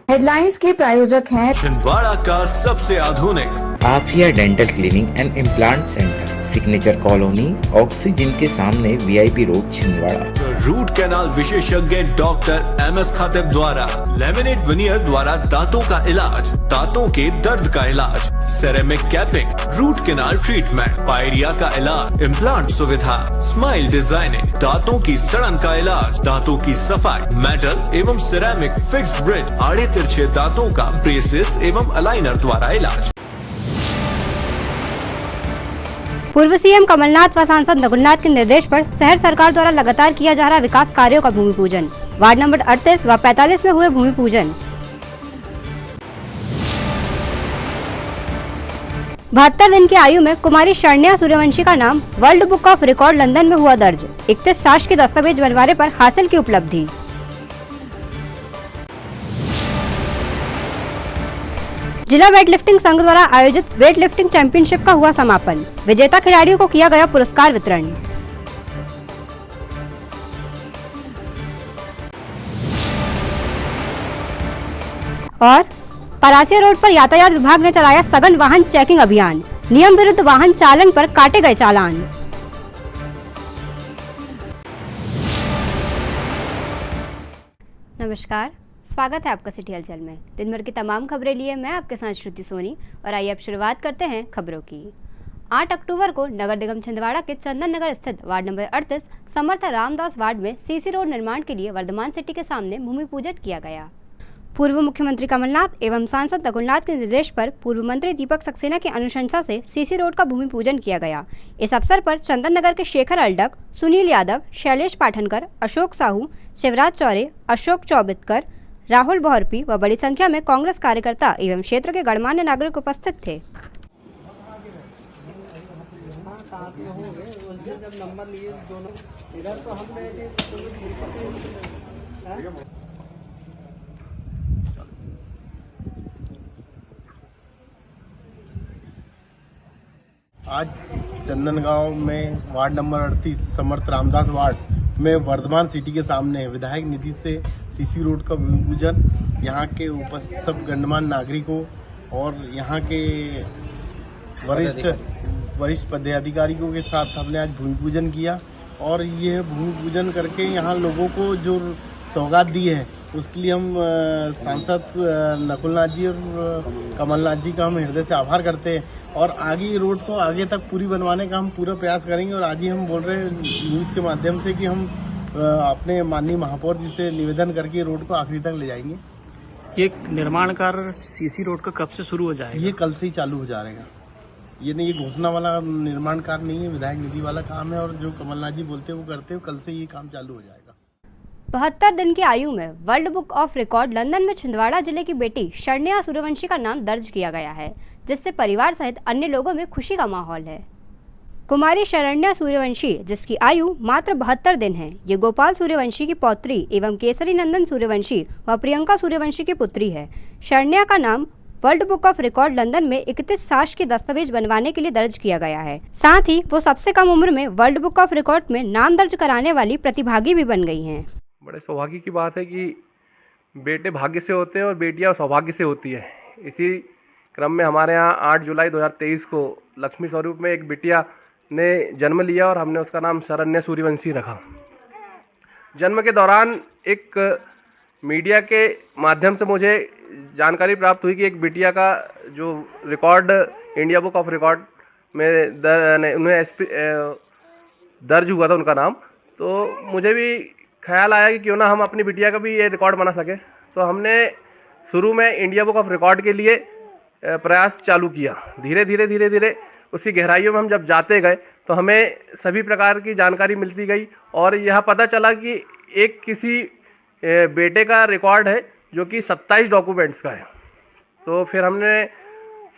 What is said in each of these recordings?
Headlines के प्रायोजक हैं छिंदवाड़ा का सबसे आधुनिक Aafiya dental cleaning and implant centre, signature colony, oxygen के सामने, VIP road, Chhindwara. Root canal विशेषज्ञ डॉक्टर एम.एस. खातिब द्वारा लेमिनेट विनियर द्वारा दांतों का इलाज, दांतों के दर्द का इलाज, ceramic capping, root canal treatment, pyorrhoea का इलाज, इम्प्लांट सुविधा, स्माइल डिजाइनिंग, दांतों की सड़न का इलाज, दांतों की सफाई, मेटल एवं सिरेमिक फिक्स्ड ब्रिज, आड़े तिरछे दांतों का ब्रेसेस एवं अलाइनर द्वारा इलाज। पूर्व सीएम कमलनाथ व सांसद नकुलनाथ के निर्देश पर शहर सरकार द्वारा लगातार किया जा रहा विकास कार्यों का भूमि पूजन। वार्ड नंबर 38 व 45 में हुए भूमि पूजन। 72 दिन की आयु में कुमारी शरण्या सूर्यवंशी का नाम world book of record London में हुआ दर्ज। 31 शासकीय दस्तावेज बनवाने पर हासिल की उपलब्धि। जिला वेटलिफ्टिंग संघ द्वारा आयोजित वेट लिफ्टिंग चैंपियनशिप का हुआ समापन। विजेता खिलाड़ियों को किया गया पुरस्कार वितरण। और परासिया रोड पर यातायात विभाग ने चलाया सघन वाहन चेकिंग अभियान। नियम विरुद्ध वाहन चालन पर काटे गए चालान। नमस्कार, स्वागत है आपका सिटी हलचल में। दिन भर की तमाम खबरें लिए मैं आपके साथ श्रुति सोनी, और आइए अब शुरुआत करते हैं खबरों की। 8 अक्टूबर को नगर निगम छिंदवाड़ा के चंदन नगर स्थित ward number 38 Samarth Ramdas ward में सीसी रोड निर्माण के लिए वर्धमान सिटी के सामने भूमि पूजन किया गया। पूर्व मुख्यमंत्री कमलनाथ एवं सांसद नकुलनाथ के निर्देश पर पूर्व मंत्री दीपक सक्सेना की अनुशंसा से सीसी रोड का भूमि पूजन किया गया। इस अवसर पर चंदन नगर के शेखर अल्डक, सुनील यादव, शैलेश पाठनकर, अशोक साहू, शिवराज चौरे, अशोक चौबितकर, राहुल बहरपी व बड़ी संख्या में कांग्रेस कार्यकर्ता एवं क्षेत्र के गणमान्य नागरिक उपस्थित थे। आज चंदनगांव में ward number 38 Samarth Ramdas ward में वर्धमान सिटी के सामने विधायक निधि से सीसी रोड का भूमि पूजन यहाँ के उपस्थित सब गणमान्य नागरिकों और यहाँ के वरिष्ठ पदाधिकारियों के साथ हमने आज भूमि पूजन किया। और ये भूमि पूजन करके यहाँ लोगों को जो सौगात दी है उसके लिए हम सांसद नकुलनाथ जी और कमलनाथ जी का हम हृदय से आभार करते हैं। और आगे रोड को आगे तक पूरी बनवाने का हम पूरा प्रयास करेंगे। और आज ही हम बोल रहे हैं न्यूज़ के माध्यम से कि हम अपने माननीय महापौर जी से निवेदन करके रोड को आखिरी तक ले जाएंगे। ये निर्माण कार्य सीसी रोड का कब से शुरू हो जाएगा? ये कल से ही चालू हो जाएगा। ये नहीं, ये घोषणा वाला निर्माण कार्य नहीं है, विधायक निधि वाला काम है। और जो कमलनाथ जी बोलते हैं वो करते हैं। कल से ये काम चालू हो जाएगा। 72 दिन की आयु में world book of record London में छिंदवाड़ा जिले की बेटी शरण्या सूर्यवंशी का नाम दर्ज किया गया है, जिससे परिवार सहित अन्य लोगों में खुशी का माहौल है। कुमारी शरण्या सूर्यवंशी, जिसकी आयु मात्र 72 दिन है, ये गोपाल सूर्यवंशी की पौत्री एवं केसरी नंदन सूर्यवंशी व प्रियंका सूर्यवंशी की पुत्री है। शरण्या का नाम world book of record London में 31 साल के दस्तावेज बनवाने के लिए दर्ज किया गया है। साथ ही वो सबसे कम उम्र में वर्ल्ड बुक ऑफ रिकॉर्ड में नाम दर्ज कराने वाली प्रतिभागी भी बन गई हैं। बड़े सौभाग्य की बात है कि बेटे भाग्य से होते हैं और बेटियां सौभाग्य से होती है। इसी क्रम में हमारे यहाँ 8 जुलाई 2023 को लक्ष्मी स्वरूप में एक बिटिया ने जन्म लिया और हमने उसका नाम शरण्या सूर्यवंशी रखा। जन्म के दौरान एक मीडिया के माध्यम से मुझे जानकारी प्राप्त हुई कि एक बिटिया का जो record India book of record में उन्हें दर्ज हुआ था उनका नाम। तो मुझे भी ख्याल आया कि क्यों ना हम अपनी बिटिया का भी ये रिकॉर्ड बना सके। तो हमने शुरू में इंडिया बुक ऑफ रिकॉर्ड के लिए प्रयास चालू किया। धीरे धीरे उसकी गहराइयों में हम जब जाते गए तो हमें सभी प्रकार की जानकारी मिलती गई और यह पता चला कि एक किसी बेटे का रिकॉर्ड है जो कि 27 डॉक्यूमेंट्स का है। तो फिर हमने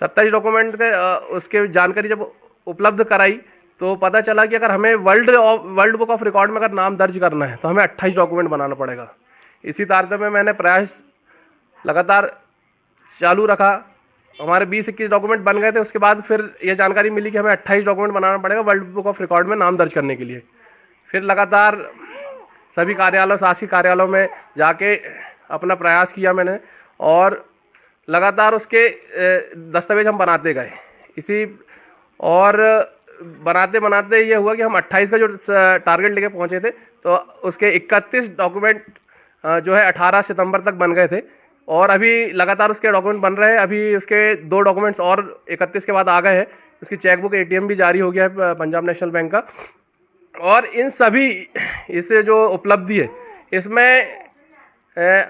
27 डॉक्यूमेंट का उसके जानकारी जब उपलब्ध कराई तो पता चला कि अगर हमें वर्ल्ड बुक ऑफ रिकॉर्ड में अगर नाम दर्ज करना है तो हमें 28 डॉक्यूमेंट बनाना पड़ेगा। इसी तारतम्य में मैंने प्रयास लगातार चालू रखा। हमारे 20-21 डॉक्यूमेंट बन गए थे। उसके बाद फिर यह जानकारी मिली कि हमें 28 डॉक्यूमेंट बनाना पड़ेगा वर्ल्ड बुक ऑफ रिकॉर्ड में नाम दर्ज करने के लिए। फिर लगातार सभी कार्यालयों, शासकीय कार्यालयों में जाके अपना प्रयास किया मैंने और लगातार उसके दस्तावेज हम बनाते गए। इसी और बनाते बनाते ये हुआ कि हम 28 का जो टारगेट लेके पहुंचे थे तो उसके 31 डॉक्यूमेंट जो है 18 सितंबर तक बन गए थे और अभी लगातार उसके डॉक्यूमेंट बन रहे हैं। अभी उसके 2 डॉक्यूमेंट्स और 31 के बाद आ गए हैं। उसकी चेकबुक ATM भी जारी हो गया है पंजाब नेशनल बैंक का। और इन सभी इससे जो उपलब्धि है इसमें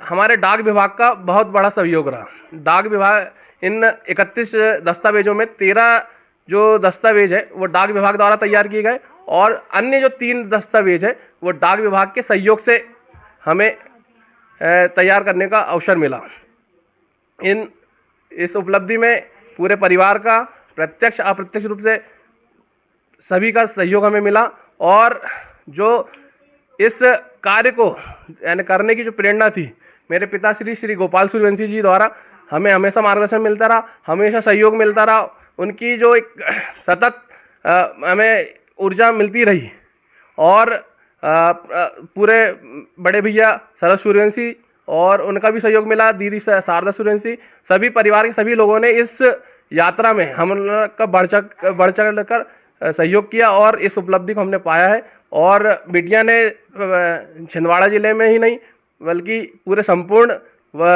हमारे डाक विभाग का बहुत बड़ा सहयोग रहा। डाक विभाग इन 31 दस्तावेजों में 13 जो दस्तावेज है वो डाक विभाग द्वारा तैयार किए गए और अन्य जो 3 दस्तावेज है वो डाक विभाग के सहयोग से हमें तैयार करने का अवसर मिला। इस उपलब्धि में पूरे परिवार का प्रत्यक्ष अप्रत्यक्ष रूप से सभी का सहयोग हमें मिला और जो इस कार्य को यानी करने की जो प्रेरणा थी मेरे पिताश्री श्री गोपाल सूर्यवंशी जी द्वारा हमें हमेशा मार्गदर्शन मिलता रहा, हमेशा सहयोग मिलता रहा। उनकी जो एक सतत हमें ऊर्जा मिलती रही और पूरे बड़े भैया शरद सूर्यवंशी और उनका भी सहयोग मिला, दीदी शारदा सूर्यवंशी, सभी परिवार के सभी लोगों ने इस यात्रा में हम लोग का बढ़ चढ़ कर सहयोग किया और इस उपलब्धि को हमने पाया है। और बिटिया ने छिंदवाड़ा ज़िले में ही नहीं बल्कि पूरे संपूर्ण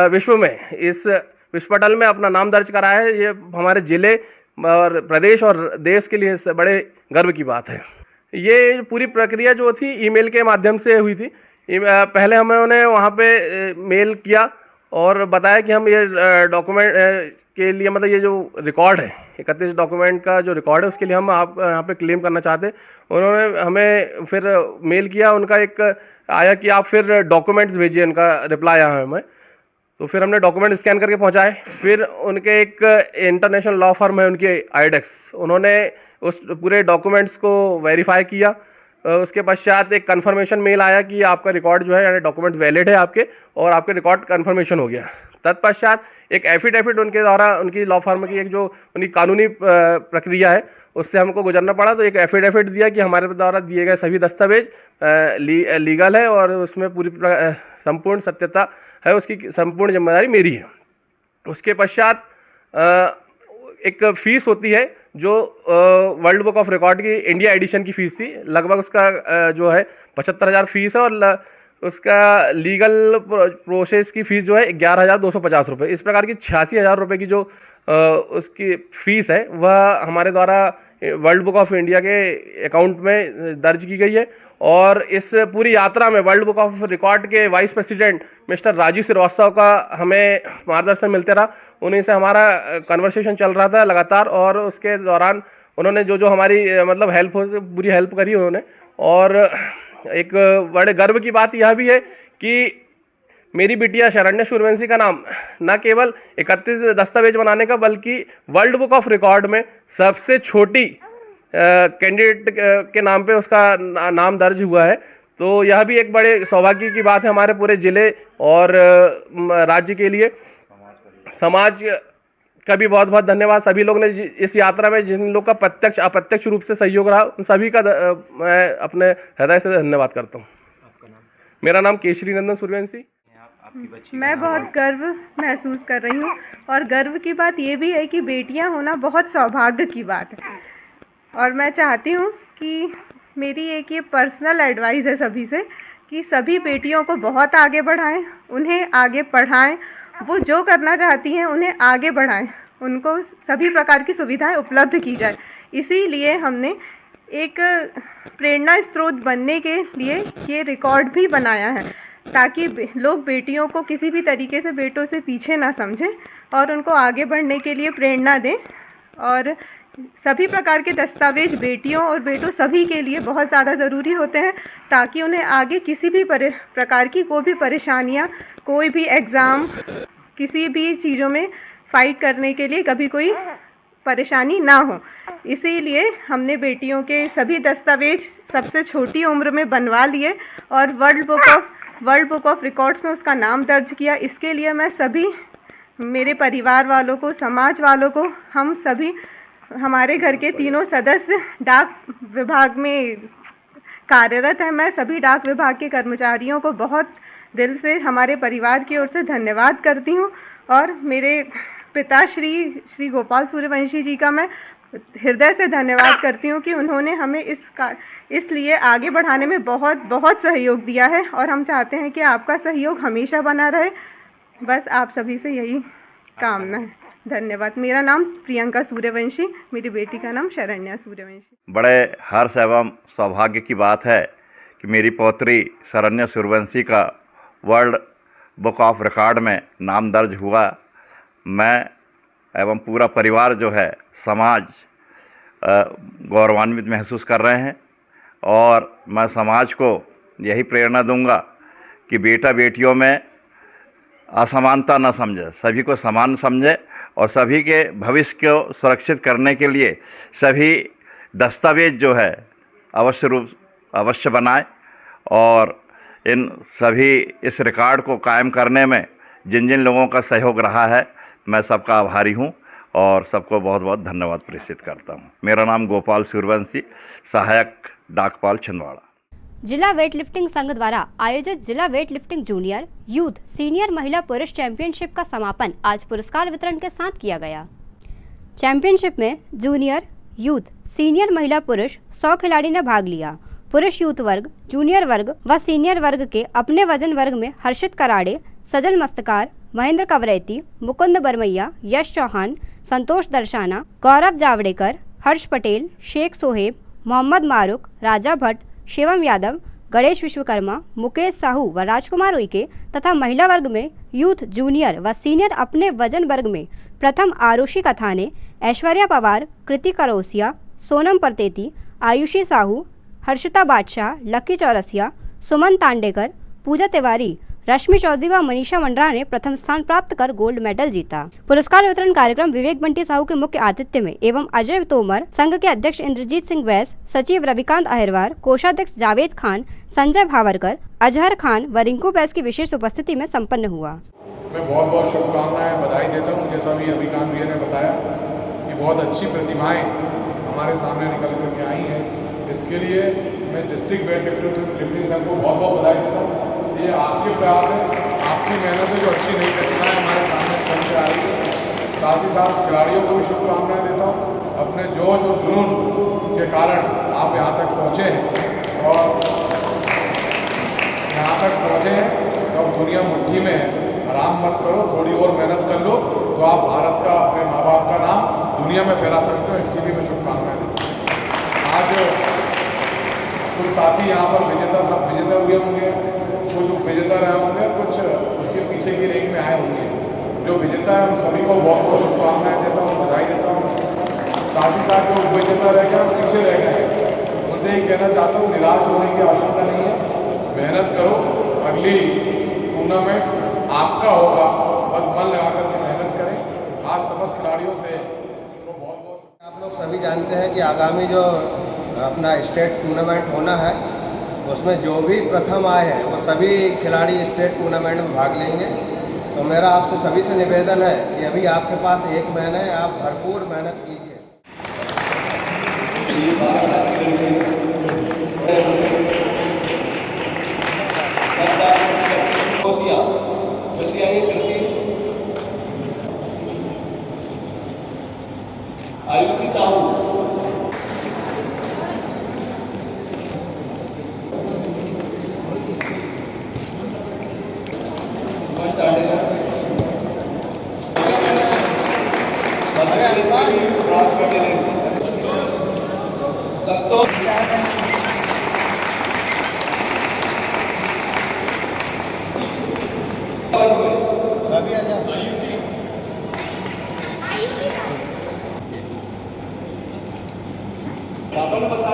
विश्व में इस विश्व पटल में अपना नाम दर्ज कराया है। ये हमारे ज़िले और प्रदेश और देश के लिए बड़े गर्व की बात है। ये पूरी प्रक्रिया जो थी ईमेल के माध्यम से हुई थी। पहले हमने वहाँ पे मेल किया और बताया कि हम ये डॉक्यूमेंट के लिए मतलब ये जो रिकॉर्ड है 31 डॉक्यूमेंट का जो रिकॉर्ड है उसके लिए हम आप यहाँ पे क्लेम करना चाहते। उन्होंने हमें फिर मेल किया, उनका एक आया कि आप फिर डॉक्यूमेंट्स भेजिए, उनका रिप्लाई आया हमें। तो फिर हमने डॉक्यूमेंट स्कैन करके पहुँचाए। फिर उनके एक इंटरनेशनल लॉ फर्म है उनकी आईडेक्स, उन्होंने उस पूरे डॉक्यूमेंट्स को वेरीफाई किया। उसके पश्चात एक कन्फर्मेशन मेल आया कि आपका रिकॉर्ड जो है यानी डॉक्यूमेंट वैलिड है आपके और आपके रिकॉर्ड कन्फर्मेशन हो गया। तत्पश्चात एक एफिडेविट उनके द्वारा उनकी लॉ फर्म की एक जो उनकी कानूनी प्रक्रिया है उससे हमको गुजरना पड़ा। तो एक एफिडेविट दिया कि हमारे द्वारा दिए गए सभी दस्तावेज लीगल है और उसमें पूरी संपूर्ण सत्यता है, उसकी संपूर्ण जिम्मेदारी मेरी है। उसके पश्चात एक फ़ीस होती है जो वर्ल्ड बुक ऑफ रिकॉर्ड की इंडिया एडिशन की फ़ीस थी, लगभग उसका जो है 75,000 फीस है और उसका लीगल प्रोसेस की फ़ीस जो है 11,250 रुपये। इस प्रकार की 86,000 रुपये की जो उसकी फ़ीस है वह हमारे द्वारा वर्ल्ड बुक ऑफ इंडिया के अकाउंट में दर्ज की गई है। और इस पूरी यात्रा में वर्ल्ड बुक ऑफ रिकॉर्ड के vice president mister Rajiv Shrivastava का हमें मार्गदर्शन मिलते रहा। उन्हीं से हमारा कन्वर्सेशन चल रहा था लगातार और उसके दौरान उन्होंने जो हमारी मतलब हेल्प हो पूरी हेल्प करी उन्होंने। और एक बड़े गर्व की बात यह भी है कि मेरी बिटिया शरण्या सूर्यवंशी का नाम न केवल 31 दस्तावेज बनाने का बल्कि वर्ल्ड बुक ऑफ रिकॉर्ड में सबसे छोटी कैंडिडेट के नाम पे उसका नाम दर्ज हुआ है। तो यह भी एक बड़े सौभाग्य की बात है हमारे पूरे ज़िले और राज्य के लिए। समाज का भी बहुत बहुत धन्यवाद। सभी लोग ने इस यात्रा में जिन लोग का प्रत्यक्ष अप्रत्यक्ष रूप से सहयोग रहा उन सभी का मैं अपने हृदय से धन्यवाद करता हूँ। मेरा नाम केशरी नंदन सूर्यवंशी। मैं बहुत गर्व महसूस कर रही हूँ और गर्व की बात ये भी है कि बेटियाँ होना बहुत सौभाग्य की बात है। और मैं चाहती हूँ कि मेरी एक ये पर्सनल एडवाइस है सभी से कि सभी बेटियों को बहुत आगे बढ़ाएं, उन्हें आगे पढ़ाएं, वो जो करना चाहती हैं उन्हें आगे बढ़ाएं, उनको सभी प्रकार की सुविधाएं उपलब्ध की जाए। इसीलिए हमने एक प्रेरणा स्रोत बनने के लिए ये रिकॉर्ड भी बनाया है ताकि लोग बेटियों को किसी भी तरीके से बेटों से पीछे ना समझें और उनको आगे बढ़ने के लिए प्रेरणा दें। और सभी प्रकार के दस्तावेज बेटियों और बेटों सभी के लिए बहुत ज़्यादा ज़रूरी होते हैं ताकि उन्हें आगे किसी भी प्रकार की कोई भी परेशानियां, कोई भी एग्ज़ाम, किसी भी चीज़ों में फ़ाइट करने के लिए कभी कोई परेशानी ना हो। इसीलिए हमने बेटियों के सभी दस्तावेज सबसे छोटी उम्र में बनवा लिए और वर्ल्ड बुक ऑफ रिकॉर्ड्स में उसका नाम दर्ज किया। इसके लिए मैं सभी मेरे परिवार वालों को, समाज वालों को, हम सभी हमारे घर के तीनों सदस्य डाक विभाग में कार्यरत हैं, मैं सभी डाक विभाग के कर्मचारियों को बहुत दिल से हमारे परिवार की ओर से धन्यवाद करती हूँ। और मेरे पिता श्री गोपाल सूर्यवंशी जी का मैं हृदय से धन्यवाद करती हूँ कि उन्होंने हमें इसलिए आगे बढ़ाने में बहुत बहुत सहयोग दिया है, और हम चाहते हैं कि आपका सहयोग हमेशा बना रहे। बस आप सभी से यही कामना है। धन्यवाद। मेरा नाम प्रियंका सूर्यवंशी, मेरी बेटी का नाम शरण्या सूर्यवंशी। बड़े हर्ष एवं सौभाग्य की बात है कि मेरी पौत्री शरण्या सूर्यवंशी का वर्ल्ड बुक ऑफ रिकॉर्ड में नाम दर्ज हुआ। मैं एवं पूरा परिवार जो है, समाज गौरवान्वित महसूस कर रहे हैं, और मैं समाज को यही प्रेरणा दूंगा कि बेटा बेटियों में असमानता न समझे, सभी को समान समझे, और सभी के भविष्य को सुरक्षित करने के लिए सभी दस्तावेज जो है अवश्य बनाए, और इन सभी इस रिकॉर्ड को कायम करने में जिन जिन लोगों का सहयोग रहा है, मैं सबका आभारी हूं और सबको बहुत बहुत धन्यवाद प्रेषित करता हूं। मेरा नाम गोपाल सूर्यवंशी, सहायक डाकपाल छिंदवाड़ा। जिला वेट लिफ्टिंग संघ द्वारा आयोजित जिला weight lifting junior, youth, senior महिला पुरुष चैंपियनशिप का समापन आज पुरस्कार वितरण के साथ किया गया। चैंपियनशिप में जूनियर, यूथ, सीनियर महिला पुरुष 100 खिलाड़ी ने भाग लिया। पुरुष यूथ वर्ग, जूनियर वर्ग व सीनियर वर्ग के अपने वजन वर्ग में हर्षित कराड़े, सजल मस्तकार, महेंद्र कवरेती, मुकुंद बरमैया, यश चौहान, संतोष दर्शाना, गौरव जावड़ेकर, हर्ष पटेल, शेख सोहेब, मोहम्मद मारूक, राजा भट्ट, शिवम यादव, गणेश विश्वकर्मा, मुकेश साहू व राजकुमार उइके तथा महिला वर्ग में यूथ, जूनियर व सीनियर अपने वजन वर्ग में प्रथम आरुषि कथाने, ऐश्वर्या पवार, कृति करोसिया, सोनम परतेती, आयुषी साहू, हर्षिता बादशाह, लकी चौरसिया, सुमन तांडेकर, पूजा तिवारी, रश्मि चौधरी व मनीषा मंडरा ने प्रथम स्थान प्राप्त कर गोल्ड मेडल जीता। पुरस्कार वितरण कार्यक्रम विवेक बंटी साहू के मुख्य आतिथ्य में एवं अजय तोमर, संघ के अध्यक्ष इंद्रजीत सिंह वैस, सचिव रविकांत अहिरवार, कोषाध्यक्ष जावेद खान, संजय भावरकर, अजहर खान व रिंकू बैस की विशेष उपस्थिति में संपन्न हुआ। मैं बहुत बहुत शुभकामनाएं, बधाई देता हूँ। जैसा भी रविकांत भैया ने बताया कि बहुत अच्छी प्रतिमाएं हमारे सामने निकल करके आई हैं, इसके लिए मैं डिस्ट्रिक्ट वेट लिफ्टिंग संघ को बहुत बहुत बधाई देता हूँ। ये आपके प्रयास है, आपकी मेहनत है जो अच्छी नई प्रतिमाएं हमारे सामने निकल के आ रही है। साथ ही साथ खिलाड़ियों को भी शुभकामनाएं देता हूँ। अपने जोश और जुनून के कारण आप यहाँ तक पहुँचे हैं, और यहाँ तक पहुँचे हैं तो अब दुनिया मुट्ठी में है। आराम मत करो, थोड़ी और मेहनत कर लो तो आप भारत का, अपने माँ बाप का नाम दुनिया में फैला सकते हो। इसकी भी मैं शुभकामनाएं देता हूँ। आज कुछ साथी यहाँ पर विजेता, सब विजेता हुए होंगे, कुछ विजेता रहे होंगे, कुछ उसके पीछे की रेंज में आए होंगे। जो विजेता है उन सभी को बहुत बहुत शुभकामनाएं देता हूँ, बधाई देता हूँ। साथ ही साथ जो विजेता रह गए, पीछे रह गए, उनसे ही कहना चाहता हूँ, निराश होने की आवश्यकता नहीं है। मेहनत करो, अगली टूर्नामेंट आपका होगा, बस मन लगा कर मेहनत करें। आज समस्त खिलाड़ियों से तो बहुत बहुत। आप लोग सभी जानते हैं कि आगामी जो अपना स्टेट टूर्नामेंट होना है, उसमें जो भी प्रथम आए हैं वो सभी खिलाड़ी स्टेट टूर्नामेंट में भाग लेंगे। तो मेरा आपसे सभी से निवेदन है कि अभी आपके पास 1 महीना है, आप भरपूर मेहनत कीजिए। आयुषी साहू, सभी आ जाओ। पापन बता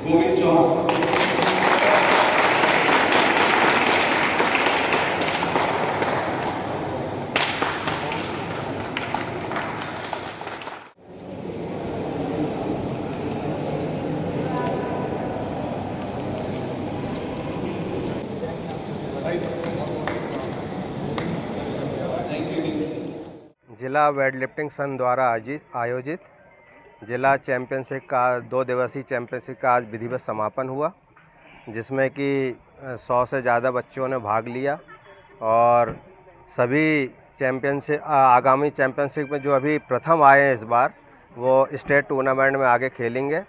गोविंद चौहान, जिला वेट लिफ्टिंग संघ द्वारा आयोजित जिला चैम्पियनशिप का 2 दिवसीय चैम्पियनशिप का आज विधिवत समापन हुआ, जिसमें कि 100 से ज़्यादा बच्चों ने भाग लिया और सभी चैम्पियनशिप आगामी चैम्पियनशिप में जो अभी प्रथम आए हैं इस बार, वो स्टेट टूर्नामेंट में आगे खेलेंगे।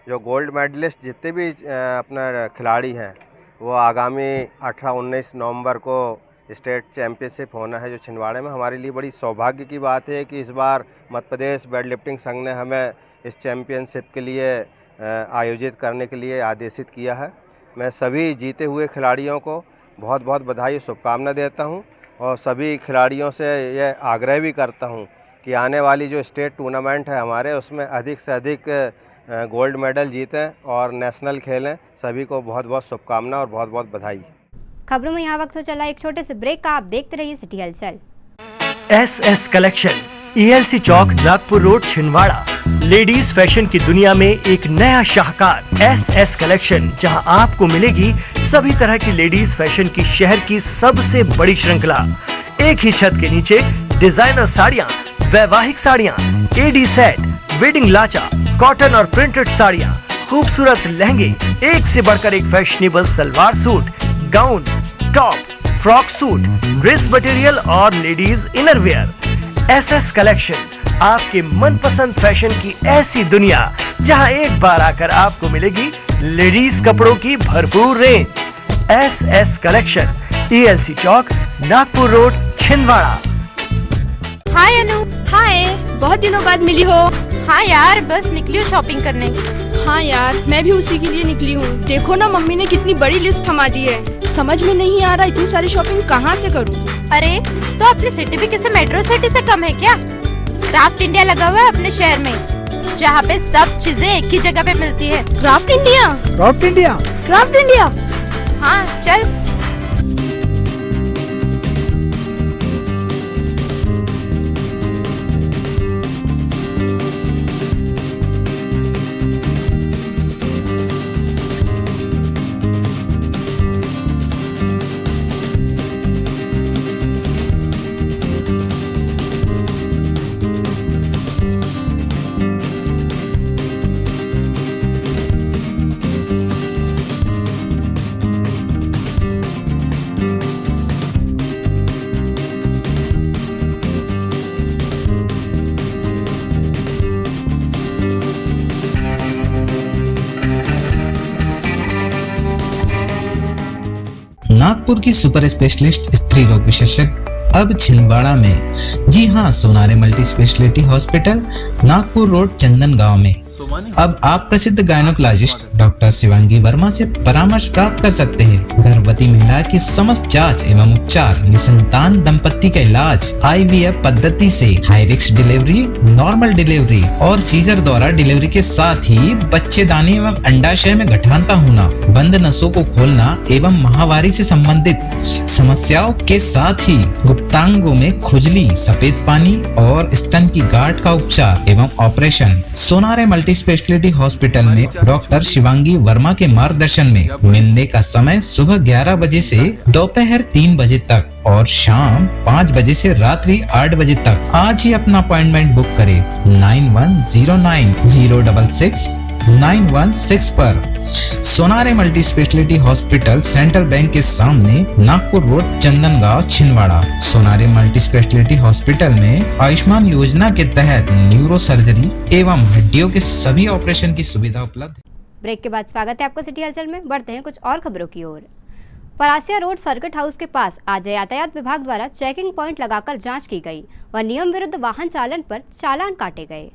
जो गोल्ड मेडलिस्ट जितने भी अपना खिलाड़ी हैं वो आगामी 18-19 नवंबर को स्टेट चैम्पियनशिप होना है जो छिंदवाड़े में। हमारे लिए बड़ी सौभाग्य की बात है कि इस बार मध्य प्रदेश वेट लिफ्टिंग संघ ने हमें इस चैम्पियनशिप के लिए आयोजित करने के लिए आदेशित किया है। मैं सभी जीते हुए खिलाड़ियों को बहुत बहुत बधाई और शुभकामना देता हूं और सभी खिलाड़ियों से यह आग्रह भी करता हूं कि आने वाली जो स्टेट टूर्नामेंट है हमारे, उसमें अधिक से अधिक गोल्ड मेडल जीतें और नेशनल खेलें। सभी को बहुत बहुत शुभकामना और बहुत बहुत बधाई। खबरों में यहाँ वक्त हो चला एक छोटे से ब्रेक का। आप देखते रहिए सिटी हलचल। SS कलेक्शन, ELC चौक, Nagpur road, Chhindwara. Ladies fashion की दुनिया में एक नया शाहकार SS कलेक्शन, जहां आपको मिलेगी सभी तरह की लेडीज फैशन की शहर की सबसे बड़ी श्रृंखला। एक ही छत के नीचे डिजाइनर साड़ियां, वैवाहिक साड़ियां, AD सेट, वेडिंग लाचा, कॉटन और प्रिंटेड साड़ियां, खूबसूरत लहंगे, एक से बढ़कर एक fashionable salwar suit, gown, top, frock suit, dress material और लेडीज इनरवेयर। SS कलेक्शन, आपके मनपसंद फैशन की ऐसी दुनिया जहां एक बार आकर आपको मिलेगी लेडीज कपड़ों की भरपूर रेंज। SS कलेक्शन, ELC चौक, नागपुर रोड, छिंदवाड़ा। हाय अनु। हाय, बहुत दिनों बाद मिली हो। हाँ यार, बस निकली हूँ शॉपिंग करने। हाँ यार, मैं भी उसी के लिए निकली हूँ। देखो ना, मम्मी ने कितनी बड़ी लिस्ट थमा दी है। समझ में नहीं आ रहा इतनी सारी शॉपिंग कहाँ से करूँ। अरे तो अपनी सिटी भी किसी मेट्रो सिटी से कम है क्या? क्राफ्ट इंडिया लगा हुआ है अपने शहर में, जहाँ पे सब चीजें एक ही जगह पे मिलती है। Craft India, craft India, craft India. हाँ चल। नागपुर की सुपर स्पेशलिस्ट स्त्री रोग विशेषज्ञ अब छिंदवाड़ा में। जी हाँ, Sonare multi speciality hospital, Nagpur road, Chandan Gaon में। अब आप प्रसिद्ध गायनोकोलॉजिस्ट डॉक्टर शिवांगी वर्मा से परामर्श प्राप्त कर सकते हैं। गर्भवती महिला की समस्त जांच एवं उपचार, निसंतान दंपत्ति का इलाज, IVF पद्धति से high risk delivery, normal delivery और सीजर द्वारा डिलीवरी के साथ ही बच्चेदानी एवं अंडाशय में गठान का होना, बंद नसों को खोलना एवं माहवारी से संबंधित समस्याओं के साथ ही गुप्तांगों में खुजली, सफेद पानी और स्तन की गांठ का उपचार एवं operation Sonare multi speciality hospital में डॉक्टर शिवांगी वर्मा के मार्गदर्शन में। मिलने का समय सुबह 11 बजे से दोपहर 3 बजे तक और शाम 5 बजे से रात्रि 8 बजे तक। आज ही अपना अपॉइंटमेंट बुक करें 9109066916 पर। Sonare multi speciality hospital, central bank के सामने, Nagpur road, Chandangaon, Chhindwara. Sonare multi speciality hospital में आयुष्मान योजना के तहत न्यूरो सर्जरी एवं हड्डियों के सभी ऑपरेशन की सुविधा उपलब्ध है। ब्रेक के बाद स्वागत है आपका सिटी हलचल में। बढ़ते हैं कुछ और खबरों की ओर। परासिया रोड सर्किट हाउस के पास आज यातायात विभाग द्वारा चेकिंग पॉइंट लगाकर जांच की गई व नियम विरुद्ध वाहन चालन पर चालान काटे गए।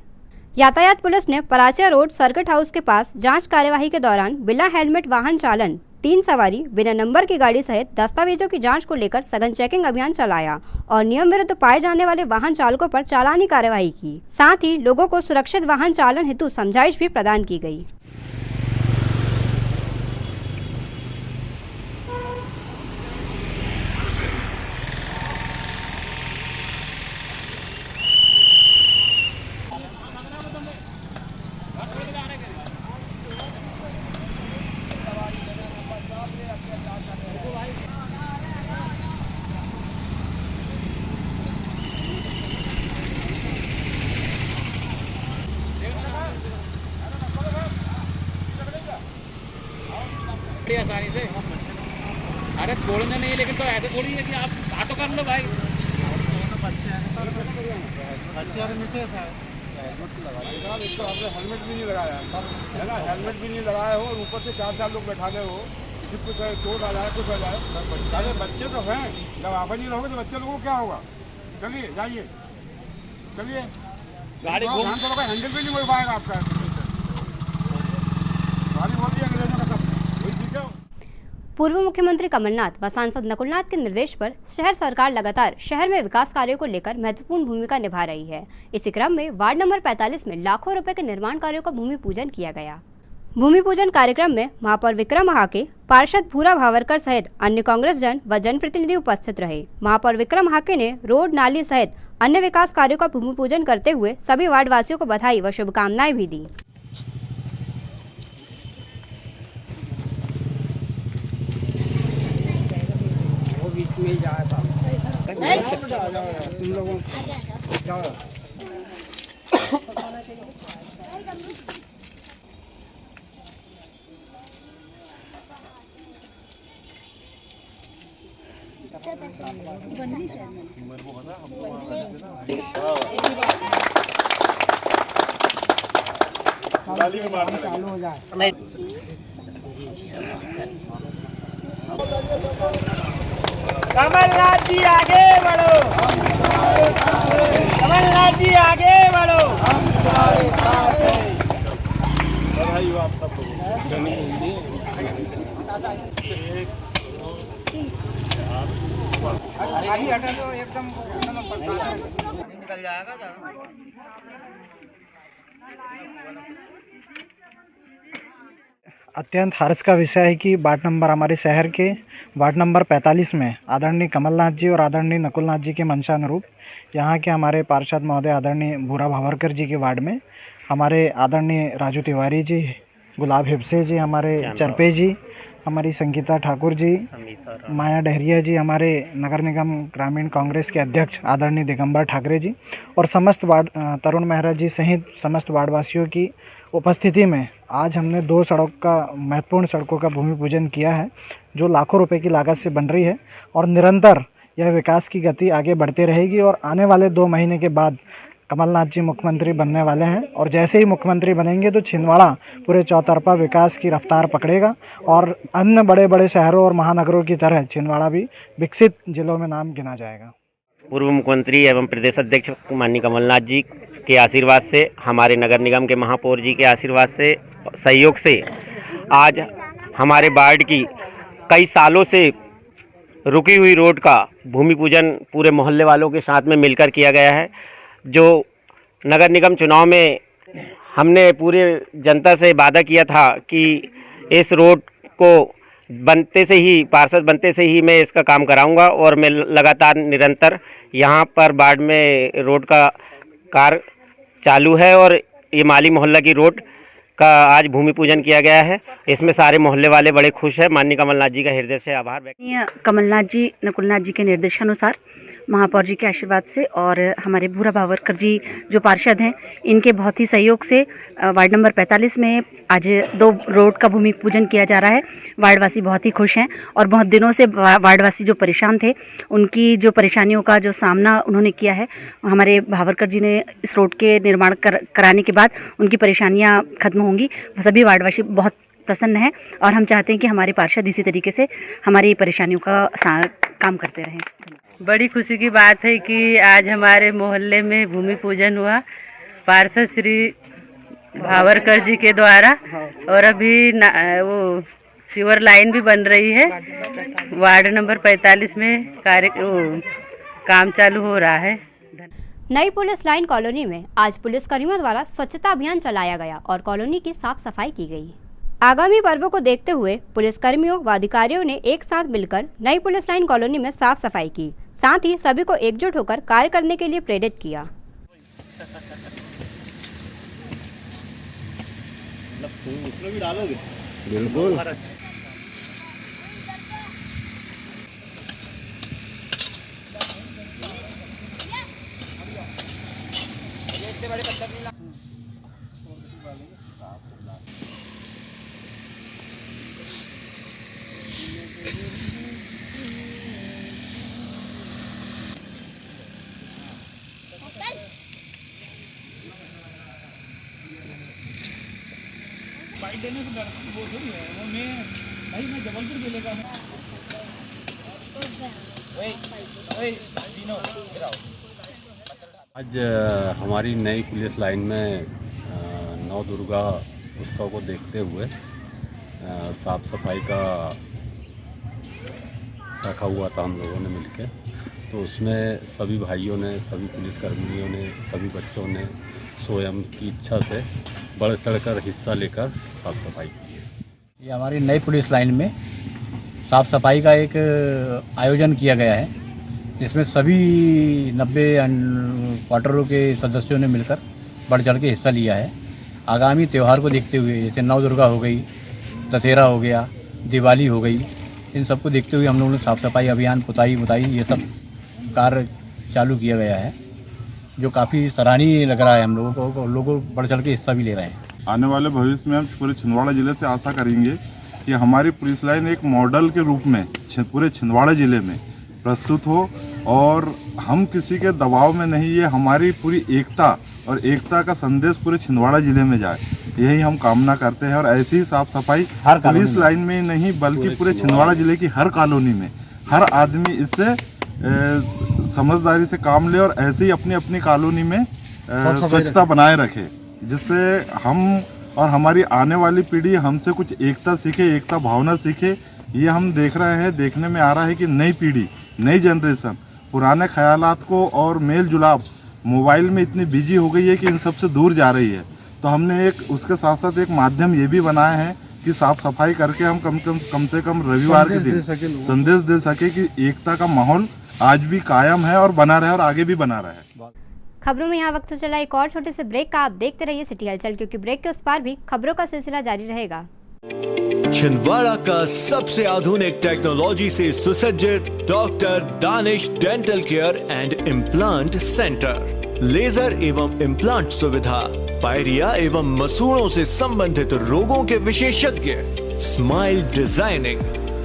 यातायात पुलिस ने परासिया रोड सर्किट हाउस के पास जांच कार्यवाही के दौरान बिना हेलमेट वाहन चालन, 3 सवारी, बिना नंबर की गाड़ी सहित दस्तावेजों की जांच को लेकर सघन चेकिंग अभियान चलाया और नियम विरुद्ध पाए जाने वाले वाहन चालकों पर चालानी कार्यवाही की। साथ ही लोगों को सुरक्षित वाहन चालन हेतु समझाइश भी प्रदान की गई। सकते हैं आसानी से। अरे छोड़ने नहीं, लेकिन तो ऐसे थोड़ी है कि आप ऑटो कर लो भाई। इसको आपने हेलमेट भी नहीं लगाया है ना, हेलमेट भी नहीं लगाए हो और ऊपर से 4 लोग बैठाने हो, किसी को चोट आ जाए कुछ आ जाए। अरे बच्चे तो हैं, जब आप नहीं रहोगे तो बच्चे लोगों को क्या होगा। चलिए जाइए, चलिए गाड़ी हैंडल भी नहीं हो पाएगा आपका। गाड़ी बोल दिया अंग्रेजों का सब वही ठीक है। पूर्व मुख्यमंत्री कमलनाथ व सांसद नकुलनाथ के निर्देश पर शहर सरकार लगातार शहर में विकास कार्यों को लेकर महत्वपूर्ण भूमिका निभा रही है। इसी क्रम में वार्ड नंबर 45 में लाखों रुपए के निर्माण कार्यों का भूमि पूजन किया गया। भूमि पूजन कार्यक्रम में महापौर विक्रम हाके, पार्षद भूरा भावरकर सहित अन्य कांग्रेस जन व जनप्रतिनिधि उपस्थित रहे। महापौर विक्रम हाके ने रोड, नाली सहित अन्य विकास कार्यों का भूमि पूजन करते हुए सभी वार्ड वासियों को बधाई व शुभकामनाएं भी दी। कमलनाथ जी आगे बढ़ो, कमलनाथ जी आगे बढ़ो। बधाई हो आप सब लोगों को। एकदम निकल जाएगा। अत्यंत हर्ष का विषय है कि वार्ड नंबर हमारे शहर के वार्ड नंबर 45 में आदरणीय कमलनाथ जी और आदरणीय नकुलनाथ जी के मंशा अनुरूप यहाँ के हमारे पार्षद महोदय आदरणीय भूरा भावरकर जी के वार्ड में हमारे आदरणीय राजू तिवारी जी, गुलाब हिप्से जी, हमारे चरपे जी, हमारी संगीता ठाकुर जी, माया डहरिया जी, हमारे नगर निगम ग्रामीण कांग्रेस के अध्यक्ष आदरणीय दिगंबर ठाकरे जी और समस्त वार्ड तरुण मेहरा जी सहित समस्त वार्डवासियों की उपस्थिति में आज हमने 2 महत्वपूर्ण सड़कों का भूमि पूजन किया है, जो लाखों रुपए की लागत से बन रही है और निरंतर यह विकास की गति आगे बढ़ती रहेगी। और आने वाले 2 महीने के बाद कमलनाथ जी मुख्यमंत्री बनने वाले हैं और जैसे ही मुख्यमंत्री बनेंगे तो छिंदवाड़ा पूरे चौतरफा विकास की रफ्तार पकड़ेगा और अन्य बड़े बड़े शहरों और महानगरों की तरह छिंदवाड़ा भी विकसित जिलों में नाम गिना जाएगा। पूर्व मुख्यमंत्री एवं प्रदेश अध्यक्ष माननीय कमलनाथ जी के आशीर्वाद से, हमारे नगर निगम के महापौर जी के आशीर्वाद से, सहयोग से आज हमारे वार्ड की कई सालों से रुकी हुई रोड का भूमि पूजन पूरे मोहल्ले वालों के साथ में मिलकर किया गया है। जो नगर निगम चुनाव में हमने पूरे जनता से वादा किया था कि इस रोड को बनते से ही, पार्षद बनते से ही मैं इसका काम कराऊंगा और मैं लगातार निरंतर यहाँ पर वार्ड में रोड का कार्य चालू है और ये माली मोहल्ला की रोड का आज भूमि पूजन किया गया है। इसमें सारे मोहल्ले वाले बड़े खुश हैं। माननीय कमलनाथ जी का हृदय से आभार व्यक्त। कमलनाथ जी, नकुलनाथ जी के निर्देशानुसार, महापौर जी के आशीर्वाद से और हमारे भूरा भावरकर जी जो पार्षद हैं, इनके बहुत ही सहयोग से वार्ड नंबर 45 में आज 2 रोड का भूमि पूजन किया जा रहा है। वार्डवासी बहुत ही खुश हैं और बहुत दिनों से वार्डवासी जो परेशान थे, उनकी जो परेशानियों का जो सामना उन्होंने किया है, हमारे भावरकर जी ने इस रोड के निर्माण कराने के बाद उनकी परेशानियाँ खत्म होंगी। सभी वार्डवासी बहुत प्रसन्न हैं और हम चाहते हैं कि हमारे पार्षद इसी तरीके से हमारी परेशानियों का काम करते रहें। बड़ी खुशी की बात है कि आज हमारे मोहल्ले में भूमि पूजन हुआ पार्षद श्री भावरकर जी के द्वारा और अभी वो सीवर लाइन भी बन रही है। वार्ड नंबर 45 में काम चालू हो रहा है। नई पुलिस लाइन कॉलोनी में आज पुलिसकर्मियों द्वारा स्वच्छता अभियान चलाया गया और कॉलोनी की साफ सफाई की गई। आगामी पर्वों को देखते हुए पुलिसकर्मियों व अधिकारियों ने एक साथ मिलकर नई पुलिस लाइन कॉलोनी में साफ सफाई की, साथ ही सभी को एकजुट होकर कार्य करने के लिए प्रेरित किया। भी डालोगे? बिल्कुल। बाइक देने से वो थोड़ी है, वो मैं जबलपुर जिले का हूँ। आज हमारी नई पुलिस लाइन में नौ दुर्गा उत्सव को देखते हुए साफ सफाई का रखा हुआ था हम लोगों ने मिलकर। तो उसमें सभी भाइयों ने, सभी पुलिसकर्मियों ने, सभी बच्चों ने स्वयं की इच्छा से बढ़ चढ़कर हिस्सा लेकर साफ सफाई की है। ये हमारी नई पुलिस लाइन में साफ सफाई का एक आयोजन किया गया है, जिसमें सभी 90 क्वार्टरों के सदस्यों ने मिलकर बढ़ चढ़ के हिस्सा लिया है। आगामी त्यौहार को देखते हुए, जैसे नौ दुर्गा हो गई, दशहरा हो गया, दिवाली हो गई, इन सबको देखते हुए हम लोगों ने साफ़ सफाई अभियान, पुताई ये सब कार्य चालू किया गया है, जो काफ़ी सराहनीय लग रहा है। हम लोगों को बढ़ चढ़ के हिस्सा भी ले रहे हैं। आने वाले भविष्य में हम पूरे छिंदवाड़ा ज़िले से आशा करेंगे कि हमारी पुलिस लाइन एक मॉडल के रूप में पूरे छिंदवाड़ा ज़िले में प्रस्तुत हो, और हम किसी के दबाव में नहीं, ये हमारी पूरी एकता और एकता का संदेश पूरे छिंदवाड़ा ज़िले में जाए, यही हम कामना करते हैं। और ऐसी ही साफ सफाई पुलिस लाइन में ही नहीं, बल्कि पूरे छिंदवाड़ा ज़िले की हर कॉलोनी में हर आदमी इससे समझदारी से काम ले और ऐसे ही अपनी अपनी कॉलोनी में स्वच्छता बनाए रखे, जिससे हम और हमारी आने वाली पीढ़ी हमसे कुछ एकता सीखे, एकता भावना सीखे। ये हम देख रहे हैं, देखने में आ रहा है कि नई पीढ़ी, नई जनरेशन पुराने ख्यालात को और मेल जुलाव मोबाइल में इतनी बिजी हो गई है कि इन सब से दूर जा रही है। तो हमने उसके साथ साथ एक माध्यम ये भी बनाया है कि साफ सफाई करके हम कम से कम रविवार के दिन संदेश दे सके कि एकता का माहौल आज भी कायम है और बना रहे और आगे भी बना रहे। खबरों में यहाँ वक्त चला एक और छोटे से ब्रेक का। आप देखते रहिए सिटी हलचल, क्योंकि ब्रेक के उस पार भी खबरों का सिलसिला जारी रहेगा। छिंदवाड़ा का सबसे आधुनिक टेक्नोलॉजी से सुसज्जित doctor Danish dental care and implant centre, laser एवं इम्प्लांट सुविधा, पायरिया एवं मसूड़ों से संबंधित रोगों के विशेषज्ञ, स्माइल डिजाइनिंग,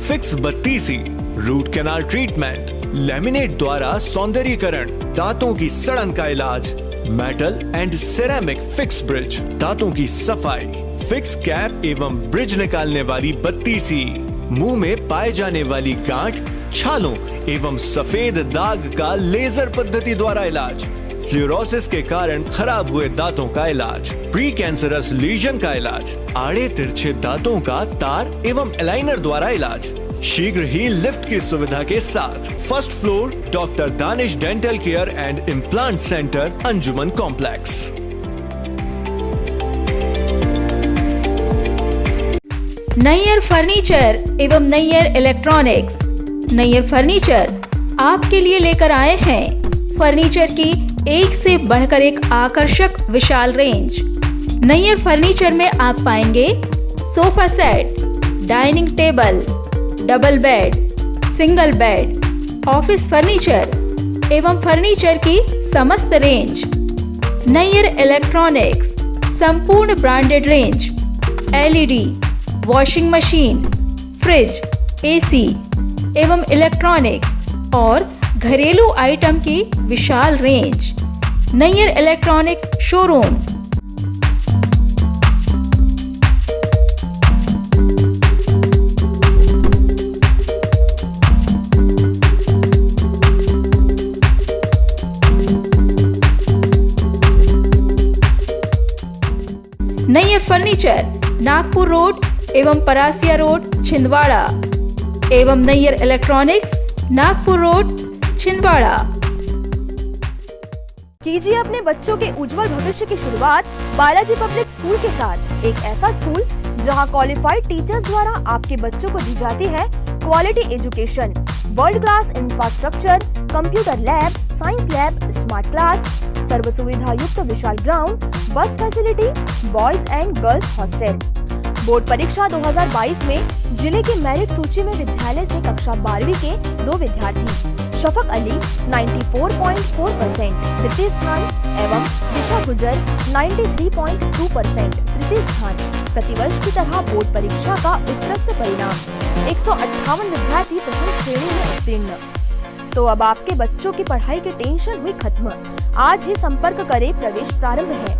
फिक्स बत्तीसी, रूट कैनाल ट्रीटमेंट, लैमिनेट द्वारा सौंदर्यीकरण, दांतों की सड़न का इलाज, metal and ceramic fix bridge, दांतों की सफाई, फिक्स कैप एवं ब्रिज निकालने वाली बत्तीसी, मुंह में पाए जाने वाली गांठ, छालों एवं सफेद दाग का लेजर पद्धति द्वारा इलाज, फ्लोरोसिस के कारण खराब हुए दांतों का इलाज, प्री कैंसरस लीजन का इलाज, आड़े तिरछे दांतों का तार एवं एलाइनर द्वारा इलाज, शीघ्र ही लिफ्ट की सुविधा के साथ। First floor doctor Danish dental care and implant centre, Anjuman complex. Nayyar furniture एवं नैयर इलेक्ट्रॉनिक्स। नैयर फर्नीचर आपके लिए लेकर आए हैं फर्नीचर की एक से बढ़कर एक आकर्षक विशाल रेंज। नैयर फर्नीचर में आप पाएंगे sofa set, dining table, double bed, single bed, office furniture एवं फर्नीचर की समस्त रेंज। नैयर इलेक्ट्रॉनिक्स संपूर्ण branded range, LED, washing machine, fridge, AC एवं इलेक्ट्रॉनिक्स और घरेलू आइटम की विशाल range. Nayyar electronics showroom. Nayyar furniture Nagpur road एवं परासिया रोड छिंदवाड़ा एवं नैयर इलेक्ट्रॉनिक्स नागपुर रोड छिंदवाड़ा। कीजिए अपने बच्चों के उज्जवल भविष्य की शुरुआत बालाजी पब्लिक स्कूल के साथ। एक ऐसा स्कूल जहां क्वालिफाइड टीचर्स द्वारा आपके बच्चों को दी जाती है quality education, world class infrastructure, computer lab, science lab, smart class, सर्व सुविधा युक्त विशाल ground, bus facility, boys and girls hostel. Board परीक्षा 2022 में जिले की मेरिट सूची में विद्यालय से कक्षा 12वीं के 2 विद्यार्थी शफक अली 94.4% तृतीय स्थान एवं दिशा गुजर 93.2% तृतीय स्थान। प्रतिवर्ष की तरह बोर्ड परीक्षा का उत्कृष्ट परिणाम 158 विद्यार्थी प्रथम श्रेणी में उत्तीर्ण। तो अब आपके बच्चों की पढ़ाई की टेंशन हुई खत्म। आज ही संपर्क करें, प्रवेश प्रारंभ है।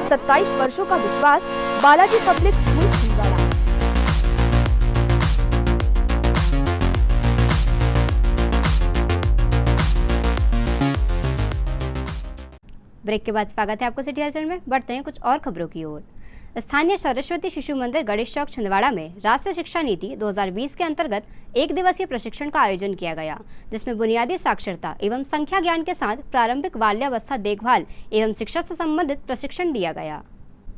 27 वर्षों का विश्वास, बालाजी पब्लिक स्कूल। ब्रेक के बाद स्वागत है आपको सिटी हलचल में। बढ़ते हैं कुछ और खबरों की ओर। स्थानीय सरस्वती शिशु मंदिर गणेश चौक छिंदवाड़ा में राष्ट्रीय शिक्षा नीति 2020 के अंतर्गत 1 दिवसीय प्रशिक्षण का आयोजन किया गया, जिसमें बुनियादी साक्षरता एवं संख्या ज्ञान के साथ प्रारंभिक बाल्यावस्था देखभाल एवं शिक्षा से संबंधित प्रशिक्षण दिया गया।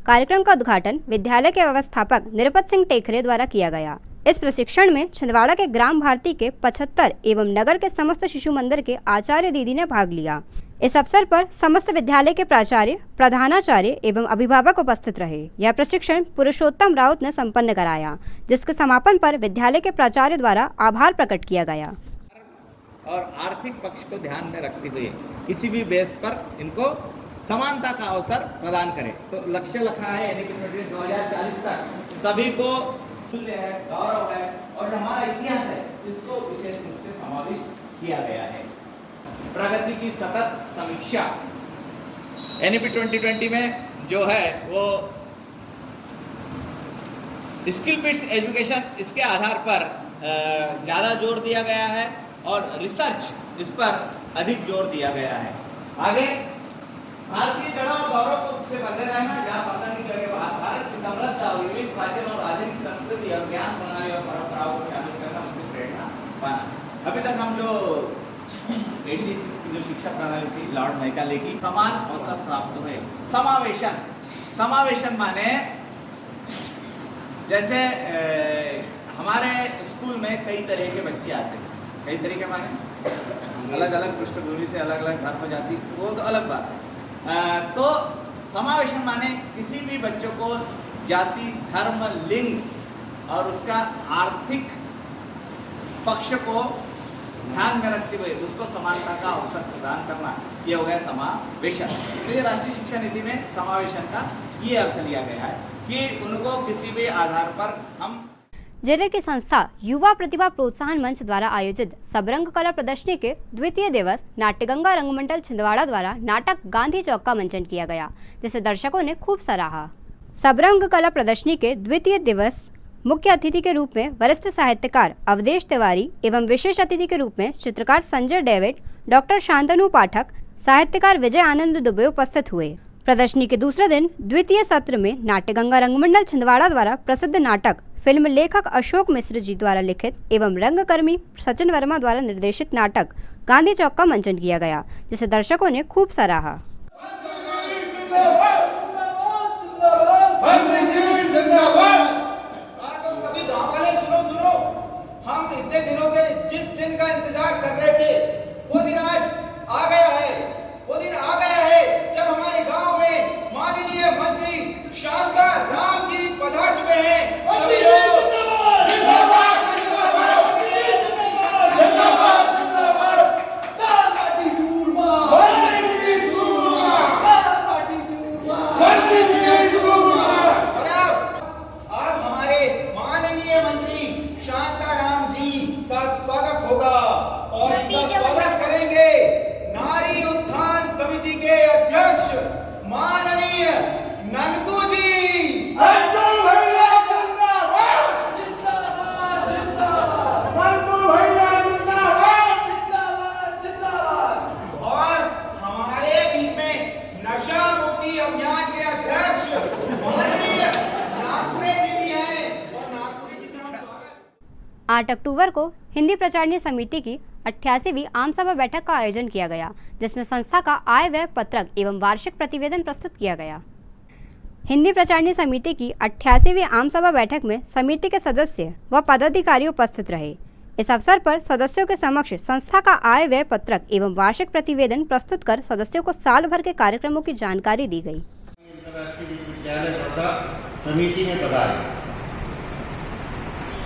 कार्यक्रम का उद्घाटन विद्यालय के व्यवस्थापक निरपत सिंह टेखरे द्वारा किया गया। इस प्रशिक्षण में छिंदवाड़ा के ग्राम भारती के 75 एवं नगर के समस्त शिशु मंदिर के आचार्य दीदी ने भाग लिया। इस अवसर पर समस्त विद्यालय के प्राचार्य, प्रधानाचार्य एवं अभिभावक उपस्थित रहे। यह प्रशिक्षण पुरुषोत्तम राउत ने संपन्न कराया, जिसके समापन पर विद्यालय के प्राचार्य द्वारा आभार प्रकट किया गया। और आर्थिक पक्ष को ध्यान में रखते हुए किसी भी बेस पर इनको समानता का अवसर प्रदान करें। तो लक्ष्य रखा है यानी कि 2040 तक सभी को मूल्य है, गौरव है और जो हमारा इतिहास है इसको विशेष रूप से समाविष्ट किया गया है। प्रगति की सतत समीक्षा एनईपी 2020 में जो है वो स्किल बेस्ड एजुकेशन, इसके आधार पर ज़्यादा जोर दिया गया है और रिसर्च इस पर अधिक जोर दिया गया है। आगे भारतीय जड़ों और गौरव से बंधे रहना, जहाँ भाषा की जगह भारत की समृद्ध और विविध प्राचीन और आधुनिक संस्कृति और ज्ञान प्रणाली और परंपराओं को शामिल करना मुझे प्रेरणा पाना। अभी तक हम जो 86 की जो शिक्षा प्रणाली थी लॉर्ड मैकाले की, समान अवसर प्राप्त हुए। समावेशन, समावेशन माने जैसे हमारे स्कूल में कई तरह के बच्चे आते हैं, कई तरह के माने अलग अलग पृष्ठभूमि से, अलग अलग धर्म जाति, वो तो अलग बात है। तो समावेशन माने किसी भी बच्चों को जाति, धर्म, लिंग और उसका आर्थिक पक्ष को ध्यान में रखते हुए उसको समानता का अवसर प्रदान करना, ये हो गया समावेशन। तो ये राष्ट्रीय शिक्षा नीति में समावेशन का ये अर्थ लिया गया है कि उनको किसी भी आधार पर हम। जिले की संस्था युवा प्रतिभा प्रोत्साहन मंच द्वारा आयोजित सबरंग कला प्रदर्शनी के द्वितीय दिवस नाट्यगंगा रंगमंडल छिंदवाड़ा द्वारा नाटक गांधी चौक का मंचन किया गया, जिसे दर्शकों ने खूब सराहा। सबरंग कला प्रदर्शनी के द्वितीय दिवस मुख्य अतिथि के रूप में वरिष्ठ साहित्यकार अवधेश तिवारी एवं विशेष अतिथि के रूप में चित्रकार संजय डेविड, डॉक्टर शांतनु पाठक, साहित्यकार विजय आनंद दुबे उपस्थित हुए। प्रदर्शनी के दूसरे दिन द्वितीय सत्र में नाट्यगंगा रंगमंडल छिंदवाड़ा द्वारा प्रसिद्ध नाटक फिल्म लेखक अशोक मिश्र जी द्वारा लिखित एवं रंगकर्मी सचिन वर्मा द्वारा निर्देशित नाटक गांधी चौक का मंचन किया गया, जिसे दर्शकों ने खूब सराहा। सभी गांव वाले सुनो, हम इतने दिनों से जिस दिन का इंतजार कर रहे थे वो दिन आज आ गया है। वो दिन आ गया है जब हमारे गांव में माननीय मंत्री शानदार राम जी पधार चुके हैं। सभी लोग जिंदाबाद, जिंदाबाद, जिंदाबाद, जिंदाबाद, दाल बाटी चूरमा, बाटी चूरमा, दाल बाटी चूरमा, बाटी चूरमा। और अब हमारे माननीय मंत्री शांता राम जी का स्वागत होगा और इनका स्वागत करेंगे नारी उत्थान समिति के अध्यक्ष माननीय ननकू जी। भैया जिंदाबाद, जिंदाबाद, जिंदाबाद, ननकू भैया जिंदाबाद, जिंदाबाद, जिंदाबाद। और हमारे बीच में नशा मुक्ति अभियान के अध्यक्ष माननीय नागपुरे जी भी हैं और नागपुरे जी से हम स्वागत। 8 अक्टूबर को हिंदी प्रचारणी समिति की 88वीं आम सभा बैठक का आयोजन किया गया, जिसमें संस्था का आय व्यय पत्रक एवं वार्षिक प्रतिवेदन प्रस्तुत किया गया। हिंदी प्रचारणी समिति की 88वीं आम सभा बैठक में समिति के सदस्य व पदाधिकारी उपस्थित रहे। इस अवसर पर सदस्यों के समक्ष संस्था का आय व्यय पत्रक एवं वार्षिक प्रतिवेदन प्रस्तुत कर सदस्यों को साल भर के कार्यक्रमों की जानकारी दी गई। अंतर्राष्ट्रीय विश्वविद्यालय बड़ौदा समिति में पधारे।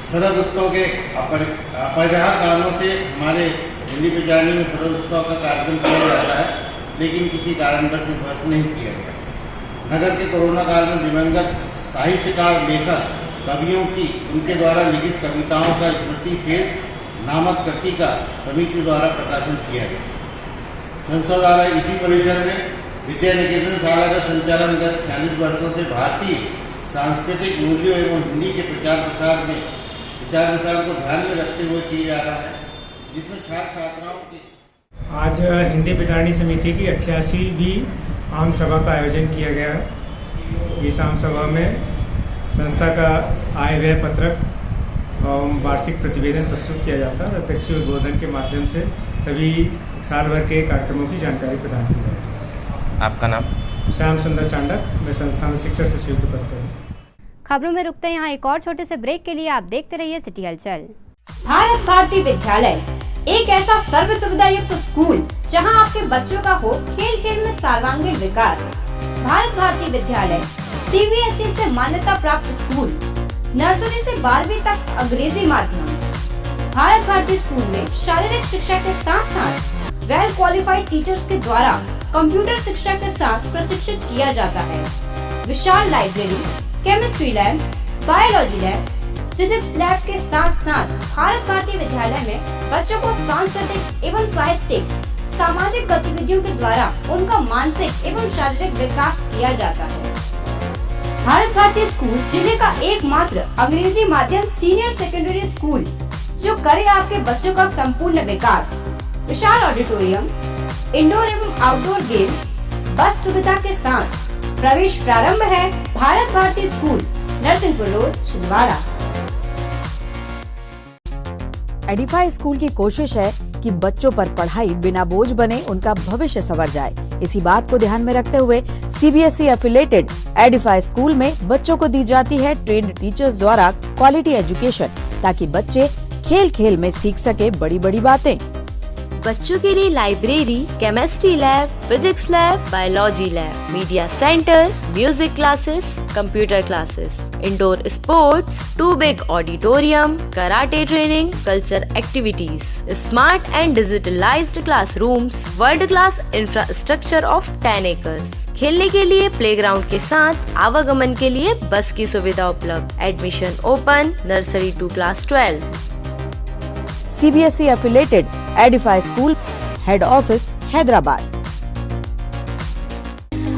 शरद उत्सव के अपरिहार्य कारणों से हमारे हिंदी प्रचारणी में शरद उत्सव का कार्यक्रम किया जाता है, लेकिन किसी कारणवश इस वर्ष नहीं किया गया। नगर के कोरोना काल में दिवंगत साहित्यकार, लेखक, कवियों की उनके द्वारा लिखित कविताओं का स्मृति शेष नामक कृति का समिति द्वारा प्रकाशन किया गया। संस्था द्वारा इसी परिसर में विद्या निकेतन शाला का संचालन गत 46 वर्षों से भारतीय सांस्कृतिक मूल्यों एवं हिंदी के प्रचार प्रसार को ध्यान में रखते हुए किया जा रहा है, जिसमें छात्र छात्राओं की आज हिंदी प्रचारणी समिति की 88वीं आम सभा का आयोजन किया गया है। इस आम सभा में संस्था का आय व्यय पत्रक और वार्षिक प्रतिवेदन प्रस्तुत किया जाता है। अध्यक्षीय उद्बोधन के माध्यम से सभी साल भर के कार्यक्रमों की जानकारी प्रदान की जाती है। आपका नाम? श्याम सुंदर चांडक, मैं संस्था में शिक्षा सचिव के पद पर हूँ। खबरों में रुकते हैं यहाँ एक और छोटे से ब्रेक के लिए। आप देखते रहिए सिटी हलचल। भारत भारती विद्यालय एक ऐसा सर्व सुविधा युक्त स्कूल जहां आपके बच्चों का हो खेल खेल में सर्वांगीण विकास। भारत भारती विद्यालय CBSE से मान्यता प्राप्त स्कूल, नर्सरी से 12वीं तक अंग्रेजी माध्यम। भारत भारती स्कूल में शारीरिक शिक्षा के साथ साथ वेल क्वालिफाइड टीचर्स के द्वारा कंप्यूटर शिक्षा के साथ प्रशिक्षित किया जाता है। विशाल library, chemistry lab, biology lab, physics lab के साथ साथ भारत भारती विद्यालय में बच्चों को सांस्कृतिक एवं साहित्यिक सामाजिक गतिविधियों के द्वारा उनका मानसिक एवं शारीरिक विकास किया जाता है। भारत भारती स्कूल जिले का एकमात्र अंग्रेजी माध्यम सीनियर सेकेंडरी स्कूल जो करे आपके बच्चों का संपूर्ण विकास। विशाल ऑडिटोरियम, इंडोर एवं आउटडोर गेम्स, बस सुविधा के साथ प्रवेश प्रारंभ है। Bharat Bharati school, Narsinghpur road, Chhindwara. Edify school की कोशिश है कि बच्चों पर पढ़ाई बिना बोझ बने उनका भविष्य संवर जाए। इसी बात को ध्यान में रखते हुए CBSE एफिलेटेड एडिफाई स्कूल में बच्चों को दी जाती है ट्रेन्ड टीचर्स द्वारा क्वालिटी एजुकेशन, ताकि बच्चे खेल खेल में सीख सके बड़ी बड़ी बातें। बच्चों के लिए library, chemistry lab, physics lab, biology lab, media centre, music classes, computer classes, indoor sports, 2 big auditorium, karate training, culture activities, smart and digitalised classrooms, world class infrastructure of 10 acres. खेलने के लिए प्लेग्राउंड के साथ आवागमन के लिए बस की सुविधा उपलब्ध। Admission open, nursery to class 12। CBSE affiliated Edify school, head office Hyderabad.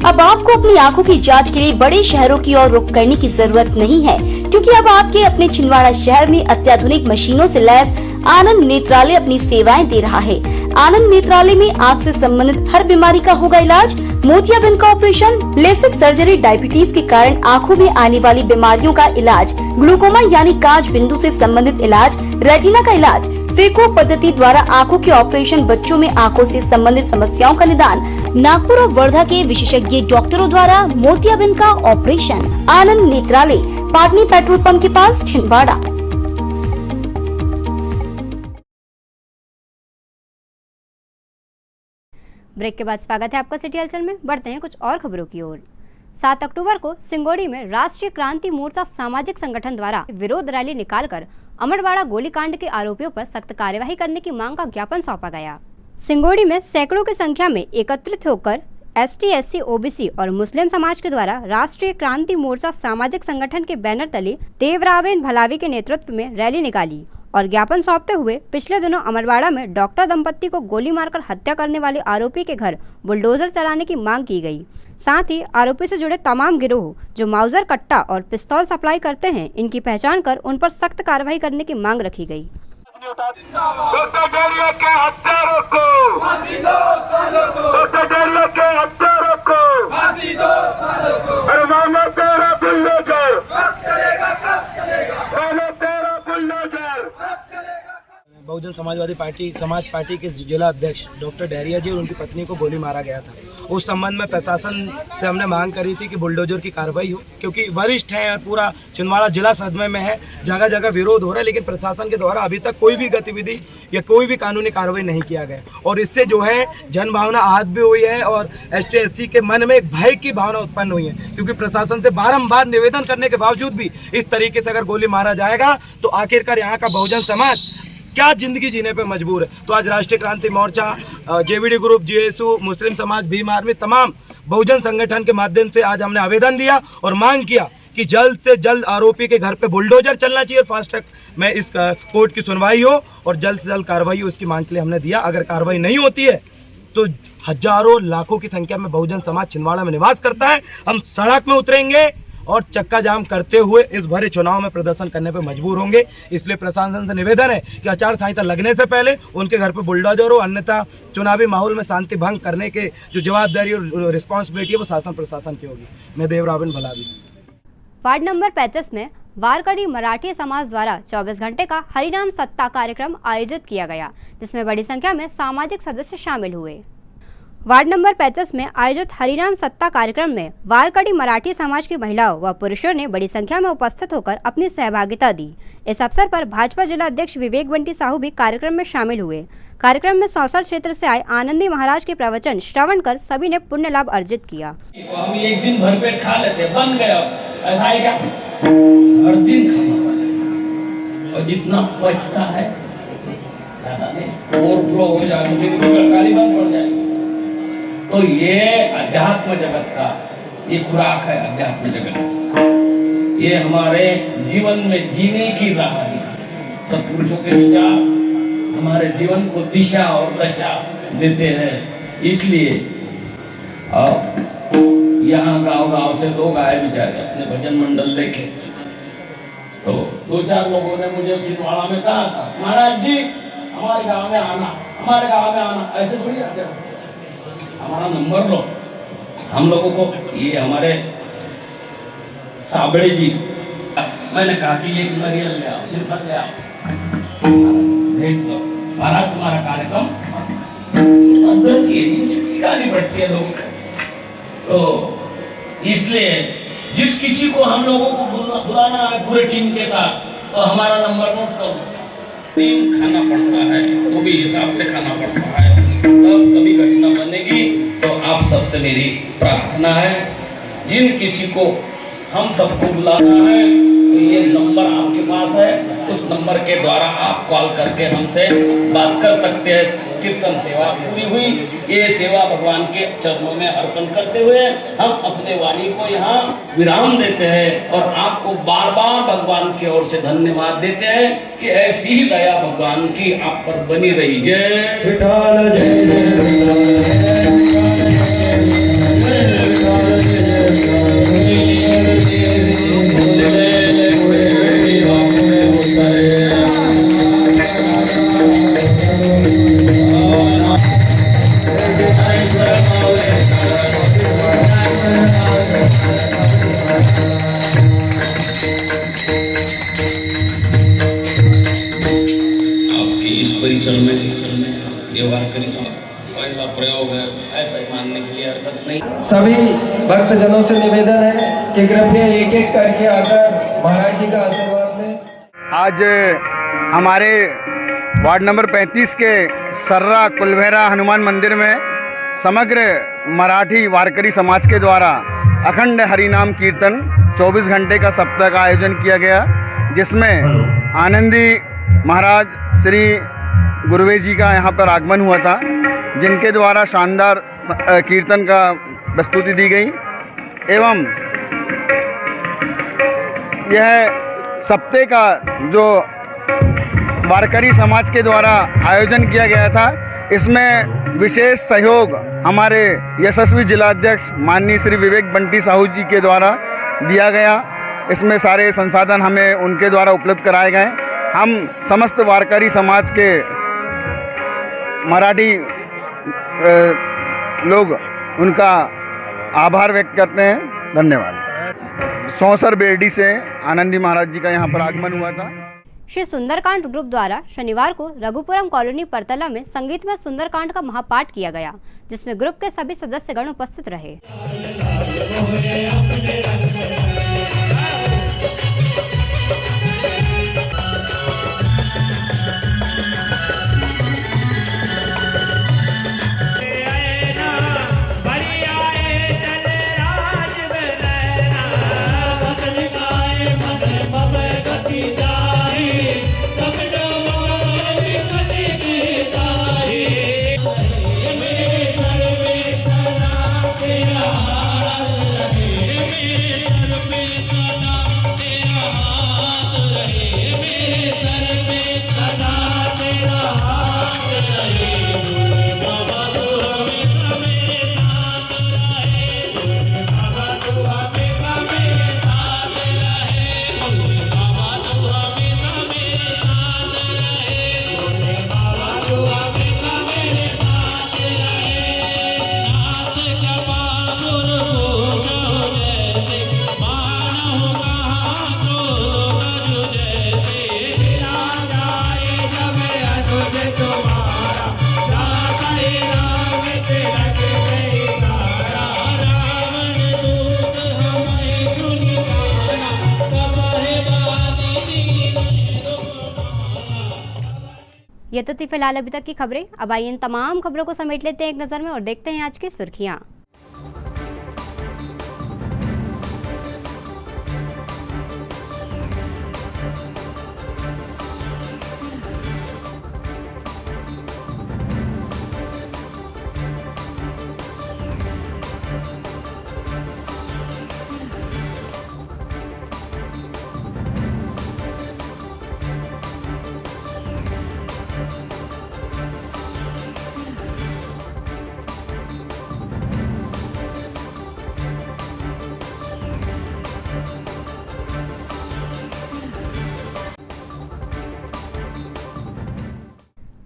अब आपको अपनी आंखों की जांच के लिए बड़े शहरों की ओर रुख करने की जरूरत नहीं है, क्योंकि अब आपके अपने छिंदवाड़ा शहर में अत्याधुनिक मशीनों से लैस आनंद नेत्रालय अपनी सेवाएं दे रहा है। आनंद नेत्रालय में आँख से संबंधित हर बीमारी का होगा इलाज। मोतियाबिंद का ऑपरेशन, लेसिक सर्जरी, डायबिटीज के कारण आँखों में आने वाली बीमारियों का इलाज, ग्लूकोमा यानी कांच बिंदु से संबंधित इलाज, रेटिना का इलाज, फेको पद्धति द्वारा आंखों के ऑपरेशन, बच्चों में आंखों से संबंधित समस्याओं का निदान, नागपुर और वर्धा के विशेषज्ञ डॉक्टरों द्वारा मोतियाबिंद का ऑपरेशन। आनंद नेत्रालय, पाटनी पेट्रोल पंप के पास, छिंदवाड़ा। ब्रेक के बाद स्वागत है आपका सिटी हलचल में। बढ़ते हैं कुछ और खबरों की ओर। 7 अक्टूबर को सिंगोड़ी में राष्ट्रीय क्रांति मोर्चा सामाजिक संगठन द्वारा विरोध रैली निकालकर अमरवाड़ा गोलीकांड के आरोपियों पर सख्त कार्यवाही करने की मांग का ज्ञापन सौंपा गया। सिंगोड़ी में सैकड़ों की संख्या में एकत्रित होकर ST, SC, OBC और मुस्लिम समाज के द्वारा राष्ट्रीय क्रांति मोर्चा सामाजिक संगठन के बैनर तले देवरावेन भलावी के नेतृत्व में रैली निकाली और ज्ञापन सौंपते हुए पिछले दिनों अमरवाड़ा में डॉक्टर दंपत्ति को गोली मारकर हत्या करने वाले आरोपी के घर बुलडोजर चलाने की मांग की गई। साथ ही आरोपी से जुड़े तमाम गिरोह जो माउजर, कट्टा और पिस्तौल सप्लाई करते हैं, इनकी पहचान कर उन पर सख्त कार्रवाई करने की मांग रखी गई। डॉक्टर डेरिया के हत्यारों को फांसी दो, सालों को डॉक्टर डेरिया के हत्यारों को फांसी दो, सालों को अरे मानो तेरा बुलडोजर कब चलेगा, कब चलेगा, मानो तेरा बुलडोजर कब चलेगा। बहुजन समाजवादी पार्टी समाज पार्टी के जिला अध्यक्ष डॉक्टर डेरिया जी और उनकी पत्नी को गोली मारा गया था। उस संबंध में प्रशासन से हमने मांग करी थी कि बुलडोजर की कार्रवाई हो, क्योंकि वरिष्ठ हैं और पूरा छिंदवाड़ा जिला सदमे में है, जगह जगह विरोध हो रहा है, लेकिन प्रशासन के द्वारा अभी तक कोई भी गतिविधि या कोई भी कानूनी कार्रवाई नहीं किया गया और इससे जो है जन भावना आहत भी हुई है और ST, SC के मन में एक भय की भावना उत्पन्न हुई है, क्योंकि प्रशासन से बारंबार निवेदन करने के बावजूद भी इस तरीके से अगर गोली मारा जाएगा तो आखिरकार यहाँ का बहुजन समाज क्या जिंदगी जीने पे मजबूर है। तो आज राष्ट्रीय क्रांति मोर्चा, JVD ग्रुप, GSU, मुस्लिम समाज, भीम आर्मी, तमाम बहुजन संगठन के माध्यम से आज हमने आवेदन दिया और मांग किया कि जल्द से जल्द आरोपी के घर पे बुलडोजर चलना चाहिए, फास्ट ट्रैक में इस कोर्ट की सुनवाई हो और जल्द से जल्द कार्रवाई हो। इसकी मांग के लिए हमने दिया। अगर कार्रवाई नहीं होती है तो हजारों लाखों की संख्या में बहुजन समाज छिंदवाड़ा में निवास करता है, हम सड़क में उतरेंगे और चक्का जाम करते हुए इस भरे चुनाव में प्रदर्शन करने पर मजबूर होंगे। इसलिए प्रशासन से निवेदन है कि आचार संहिता लगने से पहले उनके घर पर बुलडोजर हो, अन्यथा चुनावी माहौल में शांति भंग करने के जो जवाबदारी और रिस्पॉन्सिबिलिटी है वो शासन प्रशासन की होगी। मैं देवराबिन भलावी। वार्ड नंबर 35 में वारकड़ी मराठी समाज द्वारा 24 घंटे का हरिनाम सत्ता कार्यक्रम आयोजित किया गया, जिसमें बड़ी संख्या में सामाजिक सदस्य शामिल हुए। वार्ड नंबर 35 में आयोजित हरिनाम सत्ता कार्यक्रम में वारकड़ी मराठी समाज की महिलाओं व पुरुषों ने बड़ी संख्या में उपस्थित होकर अपनी सहभागिता दी। इस अवसर पर भाजपा जिला अध्यक्ष विवेक बंटी साहू भी कार्यक्रम में शामिल हुए। कार्यक्रम में सौसर क्षेत्र से आए आनंदी महाराज के प्रवचन श्रवण कर सभी ने पुण्य लाभ अर्जित किया। तो हम एक दिन भर पेट खा लेते, बन गया ऐसा है क्या? हर दिन खाना और जितना बचता है ओवरफ्लो हो जाएगा, काली बंद पड़ जाएगी। तो ये अध्यात्म जगत का ये खुराक है। अध्यात्म जगत ये हमारे जीवन में जीने की राह है। सत्पुरुषों के विचार हमारे जीवन को दिशा और दशा देते हैं। इसलिए यहाँ गांव-गांव से लोग आए बेचारे अपने भजन मंडल लेके। तो 2-4 लोगों ने मुझे छिंदवाड़ा में कहा था, महाराज जी हमारे गांव में आना, हमारे गांव में आना। ऐसे थोड़ी आते हो, हमारा नंबर लो। हम लोगों को ये हमारे साबड़े जी, मैंने कहा कि ये नारियल ले आओ, सिरफत ले आओ, भेंट दो। महाराज तुम्हारा कार्यक्रम सिखानी पड़ती है लोग। तो इसलिए जिस किसी को हम लोगों को बुलाना है पूरे टीम के साथ, तो हमारा नंबर नोट करो। टीम खाना पड़ता है, वो भी हिसाब से खाना पड़ता है, तब कभी घटना बनेगी। तो आप सबसे मेरी प्रार्थना है, जिन किसी को हम सबको बुलाना है तो ये नंबर आपके पास है, उस नंबर के द्वारा आप कॉल करके हमसे बात कर सकते हैं। कीर्तन सेवा पूरी हुई, ये सेवा भगवान के चरणों में अर्पण करते हुए हम अपने वाणी को यहाँ विराम देते हैं और आपको बार बार भगवान की ओर से धन्यवाद देते हैं कि ऐसी ही दया भगवान की आप पर बनी रही। जय विठाल प्रयोग है, ऐसा मानने के लिए हरकत नहीं। सभी भक्तजनों से निवेदन है कि कृपया एक एक करके आकर महाराज जी का आशीर्वाद लें। आज हमारे वार्ड नंबर 35 के सर्रा कुलभैरा हनुमान मंदिर में समग्र मराठी वारकरी समाज के द्वारा अखंड हरिनाम कीर्तन 24 घंटे का सप्ताह का आयोजन किया गया, जिसमें आनंदी महाराज श्री गुरुवे जी का यहाँ पर आगमन हुआ था, जिनके द्वारा शानदार कीर्तन का प्रस्तुति दी गई। एवं यह सप्ताह का जो वारकरी समाज के द्वारा आयोजन किया गया था, इसमें विशेष सहयोग हमारे यशस्वी जिलाध्यक्ष माननीय श्री विवेक बंटी साहू जी के द्वारा दिया गया। इसमें सारे संसाधन हमें उनके द्वारा उपलब्ध कराए गए। हम समस्त वारकरी समाज के मराठी लोग उनका आभार व्यक्त करते हैं। धन्यवाद। सौसर बेरडी से आनंदी महाराज जी का यहाँ पर आगमन हुआ था। श्री सुंदरकांड ग्रुप द्वारा शनिवार को रघुपुरम कॉलोनी परतला में संगीतमय सुंदरकांड का महापाठ किया गया, जिसमें ग्रुप के सभी सदस्यगण उपस्थित रहे। में ये तो थी फिलहाल अभी तक की खबरें। अब आइए इन तमाम खबरों को समेट लेते हैं एक नज़र में और देखते हैं आज की सुर्खियां।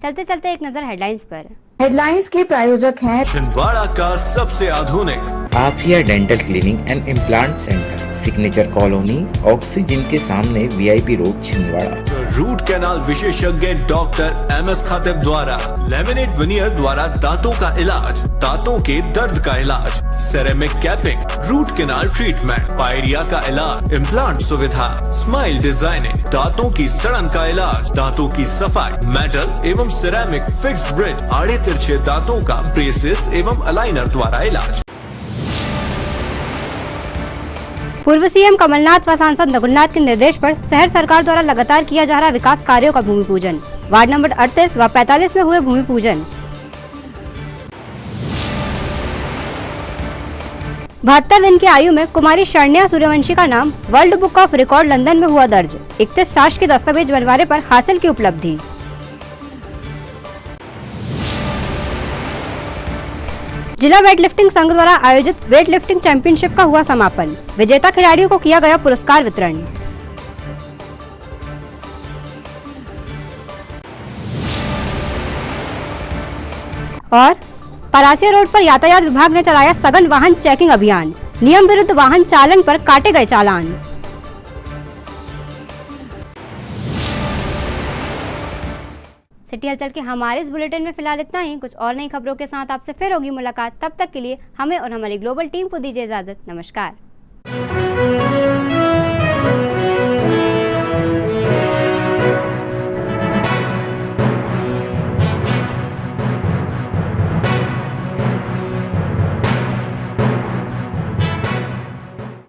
चलते चलते एक नजर हेडलाइंस पर। हेडलाइंस के प्रायोजक हैं छिंदवाड़ा का सबसे आधुनिक Aafiya dental cleaning and implant centre, signature colony, oxygen के सामने VIP road, Chhindwara. Root canal विशेषज्ञ डॉक्टर MS खातिब द्वारा लेमिनेट विनियर द्वारा दांतों का इलाज, दांतों के दर्द का इलाज, ceramic capping, root canal treatment, pyorrhoea का इलाज, इम्प्लांट सुविधा, स्माइल डिजाइनिंग, दांतों की सड़न का इलाज, दांतों की सफाई, मेटल एवं सिरेमिक फिक्स्ड ब्रिज, आड़े तिरछे दांतों का ब्रेसेस एवं अलाइनर द्वारा इलाज। पूर्व सीएम कमलनाथ व सांसद नकुलनाथ के निर्देश पर शहर सरकार द्वारा लगातार किया जा रहा विकास कार्यों का भूमि पूजन। वार्ड नंबर 38 व 45 में हुए भूमि पूजन। 72 दिन की आयु में कुमारी शरण्या सूर्यवंशी का नाम world book of record London में हुआ दर्ज। 31 शासकीय दस्तावेज बनवाने पर हासिल की उपलब्धि। जिला वेटलिफ्टिंग संघ द्वारा आयोजित वेटलिफ्टिंग चैंपियनशिप का हुआ समापन। विजेता खिलाड़ियों को किया गया पुरस्कार वितरण। और परासिया रोड पर यातायात विभाग ने चलाया सघन वाहन चेकिंग अभियान। नियम विरुद्ध वाहन चालन पर काटे गए चालान। सिटी हलचल के हमारे इस बुलेटिन में फिलहाल इतना ही। कुछ और नई खबरों के साथ आपसे फिर होगी मुलाकात। तब तक के लिए हमें और हमारी ग्लोबल टीम को दीजिए इजाजत। नमस्कार।